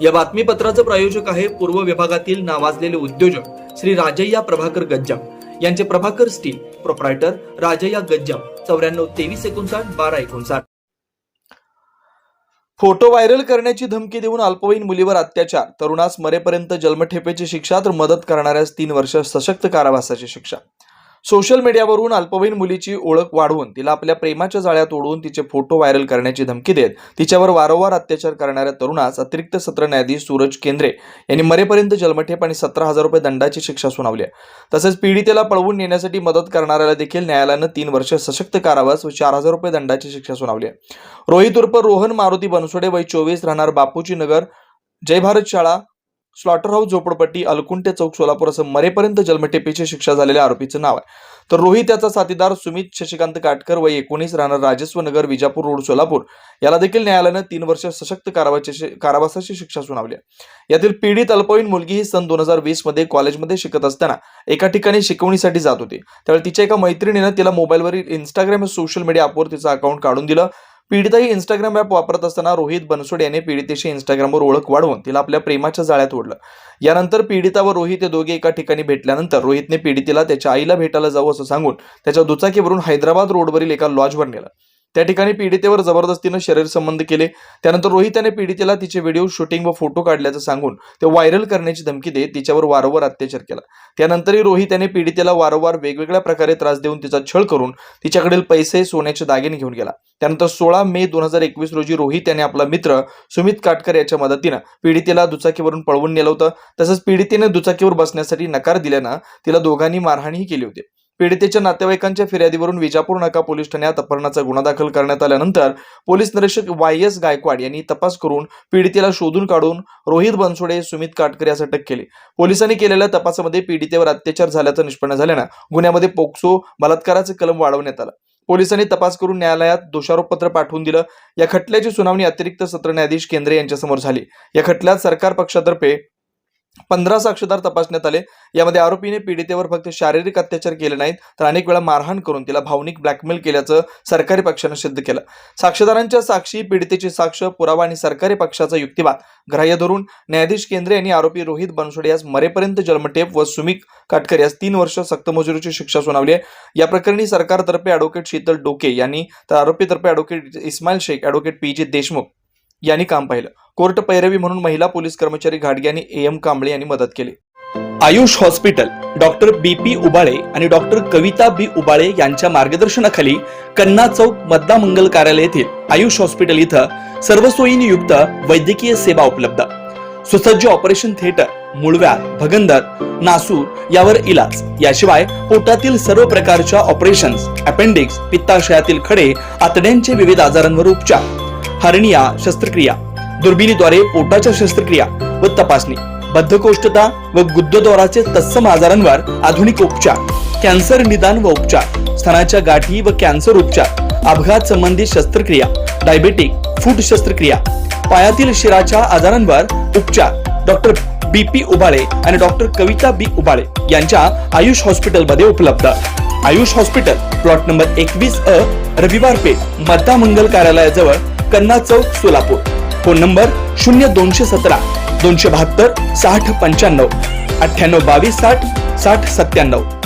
या बातमीपत्राचं प्रायोजक आहे पूर्व विभागातील नावाजलेले उद्योजक श्री राजय्या प्रभाकर गज्जाम यांचे Prabhakar steel, proprietor Rajayya Gajjam, 94 39 59 12 59. Photo viral करण्याची धमकी देऊन अल्पवयीन मुलीवर अत्याचार, तरुणास मरेपर्यंत जन्मठेपेची शिक्षा तर मदत करणाऱ्यास 3 वर्ष सशक्त कारावासाची शिक्षा. सोशल मीडियावरून अल्पवयीन मुलीची ओळख वाढवून तिला आपल्या प्रेमाच्या जाळ्यात ओढून तिचे फोटो व्हायरल करण्याची धमकी देत तिच्यावर वारंवार अत्याचार करणाऱ्या तरुणास अतिरिक्त सत्र न्यायाधीश सूरज केंद्रे यांनी मरेपर्यंत जन्मठेप आणि 17,000 रुपये दंडाची शिक्षा सुनावली आहे. तसेच पीडितेला पळवून नेण्यासाठी मदत करणाऱ्याला देखील न्यायालयानं 3 वर्ष सशक्त कारावास व 4,000 रुपये दंडाची शिक्षा सुनावली आहे. रोहित उर्फ रोहन मारुती बनसोडे, वय 24, राहणार बापूजी नगर, जय भारत शाळा, स्लॉटर हाऊस, झोपडपट्टी, अलकुंटे चौक, सोलापूर असं मरेपर्यंत जन्मठेपेची शिक्षा झालेल्या आरोपीचं नाव आहे. तर रोहित याचा साथीदार सुमित शशिकांत काटकर, वय 19, राहणार राजस्व नगर, विजापूर रोड, सोलापूर, याला देखील न्यायालयानं 3 वर्ष सशक्त कारावासाची शिक्षा सुनावली आहे. यातील पीडित अल्पवयीन मुलगी ही सन 2020 मध्ये कॉलेजमध्ये शिकत असताना एका ठिकाणी शिकवणीसाठी जात होती. त्यावेळी तिच्या एका मैत्रिणीनं तिला मोबाईलवरील इंस्टाग्राम सोशल मीडिया ॲपवर तिचं अकाउंट काढून दिलं. पीडिता ही इंस्टाग्राम ॲप वापरत असताना रोहित बनसोडे याने पीडितेशी इंस्टाग्रामवर ओळख वाढवून तिला आपल्या प्रेमाच्या जाळ्यात ओढलं. यानंतर पीडिता व रोहित हे दोघे एका ठिकाणी भेटल्यानंतर रोहितने पीडितेला त्याच्या आईला भेटायला जाऊ असं सांगून त्याच्या दुचाकीवरून हैदराबाद रोडवरील एका लॉजवर नेलं. त्या ठिकाणी पीडितेवर जबरदस्तीनं शरीर संबंध केले. त्यानंतर रोहित याने पीडितेला तिचे व्हिडिओ शूटिंग व फोटो काढल्याचं सांगून ते व्हायरल करण्याची धमकी देत तिच्यावर वारंवार अत्याचार केला. त्यानंतरही रोहित याने पीडितेला वारंवार वेगवेगळ्या प्रकारे त्रास देऊन तिचा छळ करून तिच्याकडील पैसे, सोन्याचे दागिने घेऊन गेला. त्यानंतर 16 मे 2021 रोजी रोहित याने आपला मित्र सुमित काटकर याच्या मदतीनं पीडितेला दुचाकीवरून पळवून नेलं होतं. तसंच पीडितेने दुचाकीवर बसण्यासाठी नकार दिल्यानं तिला दोघांनी मारहाणही केली होती. पीडितेच्या नातेवाईकांच्या फिर्यादीवरून विजापूर नाका पोलीस ठाण्यात अपहरणाचा गुन्हा दाखल करण्यात आल्यानंतर पोलीस निरीक्षक YS गायकवाड यांनी तपास करून पीडितेला शोधून काढून रोहित बनसोडे, सुमित काटकर यास अटक केली. पोलिसांनी केलेल्या तपासामध्ये पीडितेवर अत्याचार झाल्याचं निष्पन्न झाल्यानं गुन्ह्यामध्ये पोक्सो, बलात्काराचे कलम वाढवण्यात आलं. पोलिसांनी तपास करून न्यायालयात दोषारोपपत्र पाठवून दिलं. या खटल्याची सुनावणी अतिरिक्त सत्र न्यायाधीश केंद्रे यांच्यासमोर झाली. या खटल्यात सरकार पक्षातर्फे 15 साक्षीदार तपासण्यात आले. यामध्ये आरोपीने पीडितेवर फक्त शारीरिक अत्याचार केले नाहीत तर अनेक वेळा मारहाण करून तिला भावनिक ब्लॅकमेल केल्याचं सरकारी पक्षानं सिद्ध केलं. साक्षीदारांच्या साक्षी, पीडितेची साक्ष, पुरावा आणि सरकारी पक्षाचा युक्तिवाद ग्राह्य धरून न्यायाधीश केंद्रे यांनी आरोपी रोहित बनसोडे यास मरेपर्यंत जन्मठेप व सुमित काटकर यास 3 वर्ष सक्तमजुरीची शिक्षा सुनावली आहे. या प्रकरणी सरकारतर्फे ॲडव्होकेट शीतल डोके यांनी तर आरोपीतर्फे advocate Ismail Shaikh, advocate PJ Deshmukh यांनी काम पाहिलं. कोर्ट पैरवी म्हणून महिला पोलीस कर्मचारी घाडगे आणि AM कांबळे यांनी मदत केली. Ayush hospital doctor BP Ubale आणि डॉक्टर कविता B उबाळे यांच्या मार्गदर्शनाखाली कन्ना चौक, मद्दा मंगल कार्यालय येथील आयुष हॉस्पिटल इथं सर्व सोयींनी युक्त वैद्यकीय सेवा उपलब्ध. सुसज्ज ऑपरेशन थिएटर, मूळव्याध, भगंदर, नासूर यावर इलाज. याशिवाय पोटातील सर्व प्रकारच्या ऑपरेशन्स, अपेंडिक्स, पित्ताशयातील खडे, आतड्यांचे विविध आजारांवर उपचार, हर्निया शस्त्रक्रिया, दुर्बिणीद्वारे पोटाच्या शस्त्रक्रिया व तपासणी, बद्धकोष्ठता व गुदद्वाराचे तत्सम आजारांवर आधुनिक उपचार, कॅन्सर निदान व उपचार, स्तनाच्या गाठी व कॅन्सर उपचार, अपघात संबंधित शस्त्रक्रिया, डायबेटिक फूट शस्त्रक्रिया, पायातील शिराच्या आजारांवर उपचार डॉक्टर BP उबाळे आणि डॉक्टर कविता B उबाळे यांच्या आयुष हॉस्पिटलमध्ये उपलब्ध. Ayush hospital, plot number 21A, रविवार पेठ, मद्दा मंगल कार्यालयाजवळ, कन्ना चौक, सोलापूर. Phone number 0217 272 60 95 98 22 60 60 97.